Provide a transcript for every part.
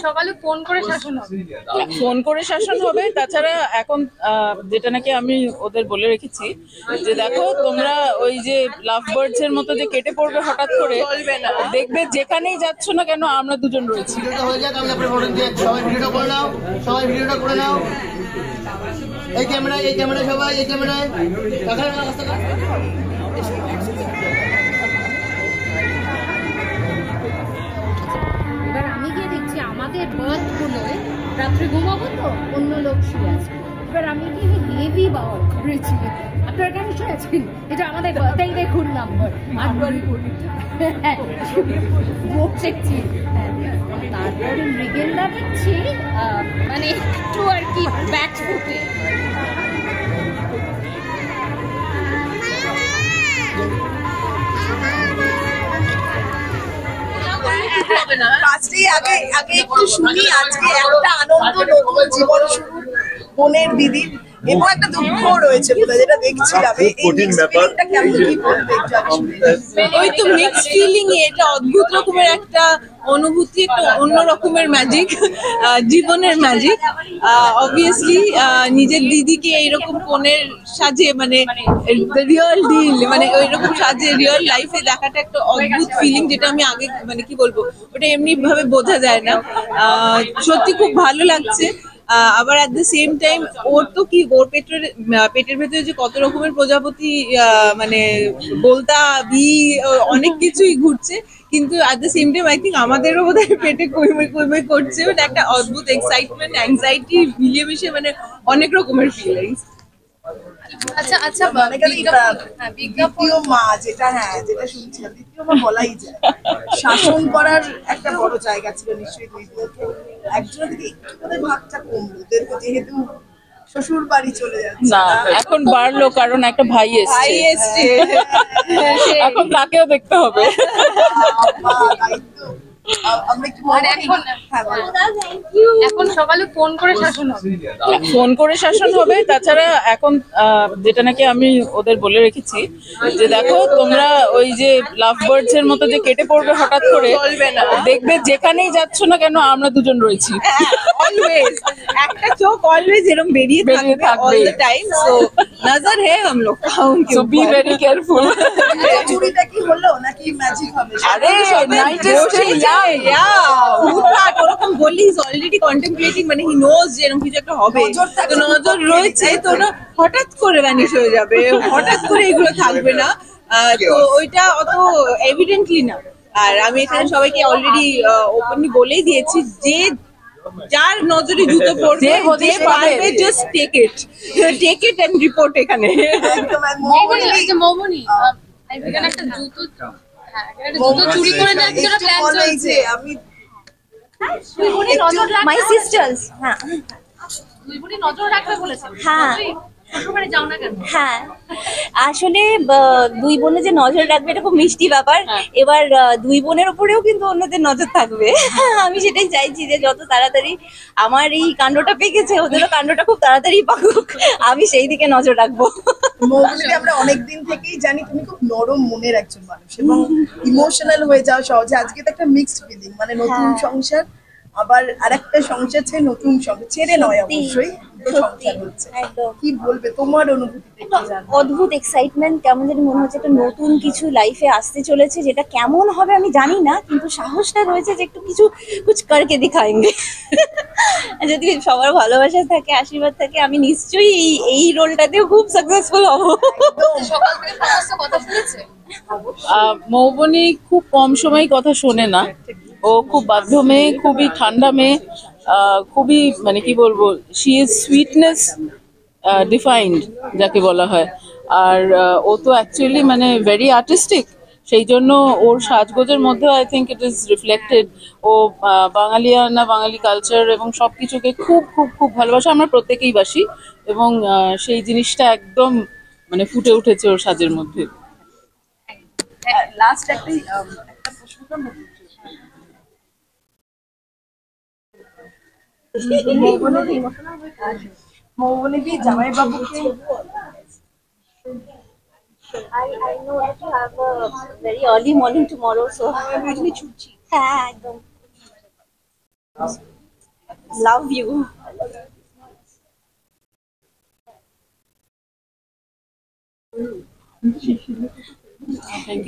সকালে ফোন করে শাসন হবে। ফোন করে শাসন হবে। তাছাড়া এখন যেটা নাকি আমি ওদের বলে রেখেছি যে দেখো তোমরা ওই যে লাভ বার্ডস এর মতো যে কেটে পড়বে হঠাৎ করে দেখবে, যেখানেই যাচ্ছ না কেন আমরা দুজন রয়েছি। সবাই ভিডিওটা করে নাও, সবাই ভিডিওটা করে নাও। এই ক্যামেরায়, এই ক্যামেরায়, সবাই এই ক্যামেরায়। এবার আমি গিয়ে দেখছি আমাদের বার্থ গুলোয় রাত্রে ঘুমাবো তো অন্য লোক শুয়ে আছে। এবার আমি গিয়ে হেভি বাওয়াল করেছি, আপনারা কেন শুয়ে আছেন, এটা আমাদের বার্থেই দেখুন নাম্বার বকছি। তারপরে মৃগেলদা দেখছি মানে একটু আর কি ব্যাক ফুটে। ফার্স্টেই আগে আগে একটু শুনি আজকে একটা আনন্দ, নতুন জীবন শুরু বোনের দিদির, এবং একটা দুঃখ রয়েছে বোধহয় যেটা দেখছিলাম। এই ফিলিংটা কেমন, কি বলবে একটু আগে শুনি। ওই তো মিক্স ফিলিং, এটা অদ্ভুত রকমের একটা অনুভূতি, একটা অন্য রকমের ম্যাজিক, জীবনের ম্যাজিক। অবভিয়াসলি নিজের দিদিকে এইরকম ফোনের সাজে, মানে রিয়েল ডিল, মানে ওইরকম সাজে রিয়েল লাইফে দেখাটা একটা অদ্ভুত ফিলিং, যেটা আমি আগে মানে কি বলবো, ওটা এমনি ভাবে বোঝা যায় না। সত্যি খুব ভালো লাগছে। আবার অ্যাট দ্য সেম টাইম ওর তো কি, ওর পেটের ভেতরে যে কত রকমের প্রজাপতি, মানে বলতা বি অনেক কিছুই ঘুরছে, কিন্তু at the same time I think আমাদেরও বোধহয় পেটে কইমই কইমই করছে, মানে একটা অদ্ভুত এক্সাইটমেন্ট, অ্যাংজাইটি মিলিয়ে মিশে, মানে অনেক রকমের ফিলিংস। আচ্ছা আচ্ছা, দ্বিতীয় মা যেটা, হ্যাঁ যেটা শুনছিলাম, দ্বিতীয় মা বলাই যায়, শাসন করার একটা বড় জায়গা ছিল নিশ্চয়ই দুই বোনকে। একজনের থেকে একটু করে ভাগটা কমলো, ওদেরকে যেহেতু শ্বশুর বাড়ি চলে যাচ্ছে না, এখন বাড়লো কারণ একটা ভাই এসছে, এখন তাকেও দেখতে হবে। দায়িত্ব। আমরা একটু এখন সকালে ফোন করে শাসন হবে। ফোন করে শাসন হবে। তাছাড়া এখন যেটা নাকি আমি ওদের বলে রেখেছি যে দেখো তোমরা ওই যে লাভ বার্ডস এর মতো যে কেটে পড়বে হঠাৎ করে দেখবে, যেখানেই যাচ্ছ না কেন আমরা দুজন রয়েছি। অলওয়েজ একটা চোখ অলওয়েজ এরকম বেরিয়ে থাকবে অল দ্য টাইম। সো নজর হে हम लोग का उनके সো বি ভেরি কেয়ারফুল। চুরিটা কি হলো নাকি ম্যাজিক হবে? আরে নাইট স্টে, ওরকম বললি ইজ অলরেডি কন্টেম্পলেটিং, মানে হি নোজ যে এরকম কিছু একটা হবে, তো নজর রয়েছে, তো ওটা হঠাৎ করে ভ্যানিশ হয়ে যাবে, হঠাৎ করে এগুলো থাকবে না। তো ওইটা অত এভিডেন্টলি না। আর আমি এখানে সবাইকে অলরেডি ওপেনলি বলেই দিয়েছি যে যার নজরে জুতো পড়বে, যে পারবে just take it and report এখানে। একদম মৌবনি এখানে একটা জুতো, একটা জুতো চুরি করে যাচ্ছে, ওটা প্ল্যান চলছে। আমি মাই সিস্টার্স। হ্যাঁ দুই বোনই নজর রাখবে বলেছে। হ্যাঁ শ্বশুরবাড়ি যাও না কেন? হ্যাঁ, আসলে দুই বোনে যে নজর রাখবে এটা খুব মিষ্টি ব্যাপার। এবার দুই বোনের উপরেও কিন্তু অন্যদের নজর থাকবে। আমি সেটাই চাইছি যে যত তাড়াতাড়ি আমার এই কাণ্ডটা পেকেছে, ওদেরও কাণ্ডটা খুব তাড়াতাড়ি পাকুক, আমি সেই দিকে নজর রাখবো। মৌবনিকে আমরা অনেকদিন থেকেই জানি তুমি খুব নরম মনের একজন মানুষ এবং ইমোশনাল হয়ে যাও সহজে। আজকে তো একটা মিক্সড ফিলিং, মানে নতুন সংসার, আবার আরেকটা সংসার ছেড়ে নতুন সংসার ছেড়ে নয় অবশ্যই সংসার হচ্ছে। কি বলবে তোমার অনুভূতি? অদ্ভুত এক্সাইটমেন্ট, কেমন জানি মনে হচ্ছে একটা নতুন কিছু লাইফে আসতে চলেছে, যেটা কেমন হবে আমি জানি না, কিন্তু সাহসটা রয়েছে যে একটু কিছু কুছ করকে দিখাएंगे। যদি সবার ভালোবাসা থাকে, আশীর্বাদ থাকে, আমি নিশ্চয়ই এই রোলটাতেও খুব সাকসেসফুল হব। সকাল থেকে সমস্ত কথা শুনেছে। মৌবনি খুব কম সময় কথা শোনে না, ও খুব বাধ্য মেয়ে, খুবই ঠান্ডা মেয়ে, খুবই মানে কি বলবো, শি ইজ সুইটনেস ডিফাইন্ড যাকে বলা হয়। আর ও তো অ্যাকচুয়ালি মানে ভেরি আর্টিস্টিক, সেই জন্য ওর সাজগোজের মধ্যে I think it is reflected. ও বাঙালিয়ানা, বাঙালি কালচার এবং সবকিছুকে খুব খুব খুব ভালোবাসে, আমরা প্রত্যেকেই বাসি, এবং সেই জিনিসটা একদম মানে ফুটে উঠেছে ওর সাজের মধ্যে। লাস্ট একটা প্রশ্ন, মৌবনি দি জামাই বাবুকে I know that you have a very early morning tomorrow, so হ্যাঁ একদম লাভ ইউ।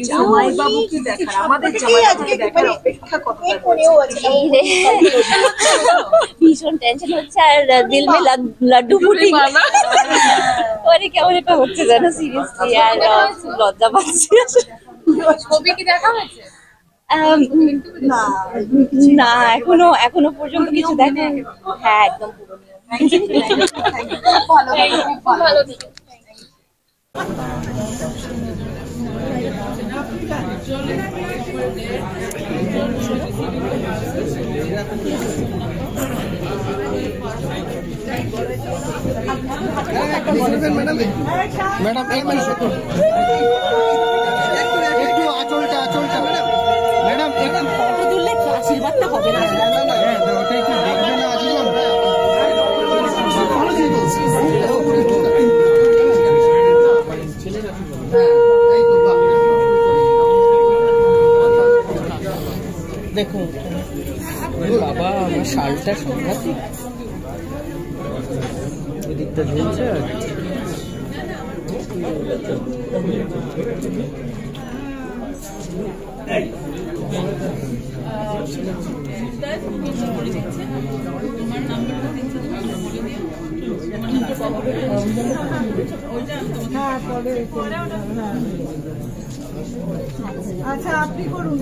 জামাইবাবুকে দেখার আমাদের জামাইবাবুকে দেখার অপেক্ষা কতটা ভীষণ টেনশন হচ্ছে আর দিল মে লাড্ডু ফুটি মানে কেমন একটা হচ্ছে যেন সিরিয়াসলি আর লজ্জা পাচ্ছি। ছবি কি দেখা হয়েছে? না এখনো পর্যন্ত কিছু দেখা। হ্যাঁ একদম ভালো। ম্যাডাম একটু আঁচলটা ম্যাডাম একটু ফটো তুললে আশীর্বাদটা হবে না। ওটা একটু দেখবে না আজীবন। দেখো বাবা আমার শালটা সাংঘাতিক এদিকটা ঝুলছে। আচ্ছা আপনি করুন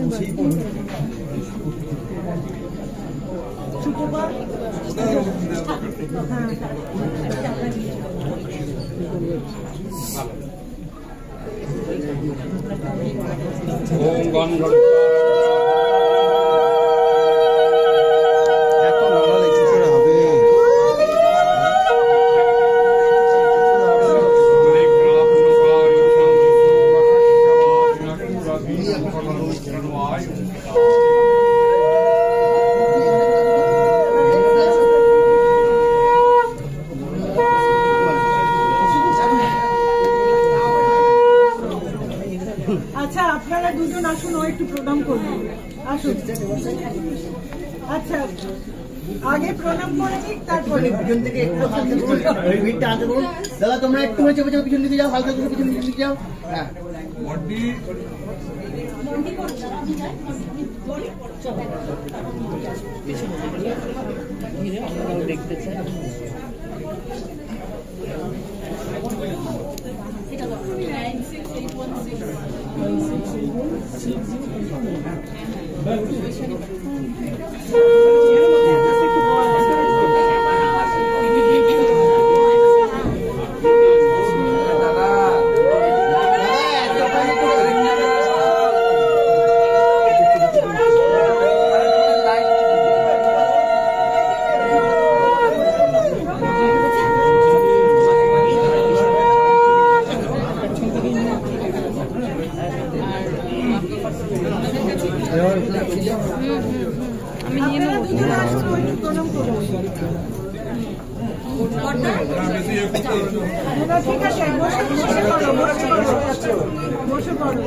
শুক্রবার। এত লড়াই কি করে হবে? আচ্ছা আপনারা দুজন আসুন, ও একটু প্রণাম করবেন, আসুন। আচ্ছা আগে প্রণাম করে নিক তারপরে পিছন থেকে একটু হালকা করে ভিড়টা আনতে বলুন। দাদা তোমরা একটু হয়েছে পিছন দিকে যাও, হালকা করে পিছন দিকে যাও। হ্যাঁ দেখতে চাই ঠিক আছে, বসে পড়ো।